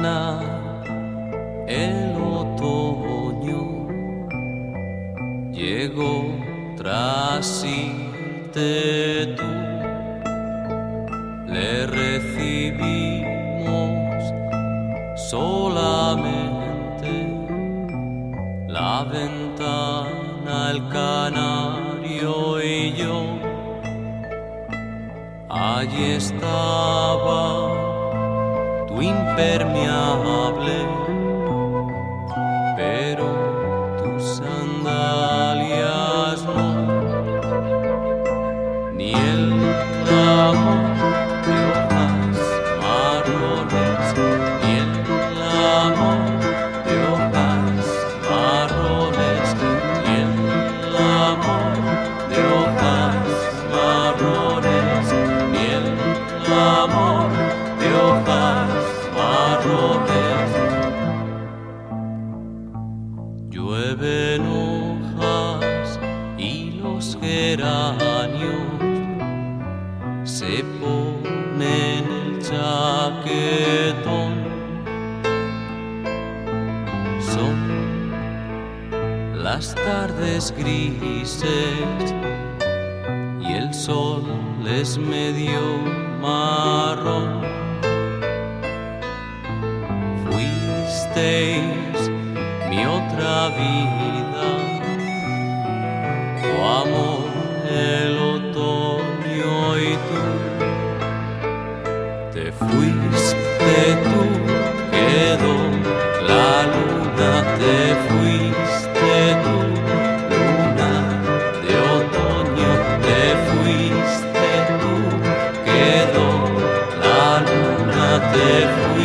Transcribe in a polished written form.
lejana el otoño llegó tras irte tú. Le recibimos solamente la ventana, el canario y yo. Allí estaba tu impermeable, pero tus sandalias no, ni el amor de hojas marrones, ni el amor de hojas marrones, ni el amor de hojas marrones, ni el amor de hojas marrones. Llueven hojas y los geranios se ponen el chaquetón. Son las tardes grises y el sol es medio marrón. Fuisteis mi otra vida, tu amor, el otoño y tú. Te fuiste tú, quedó la luna, te fuiste tú, luna de otoño, te fuiste tú, quedó la luna, te fuiste.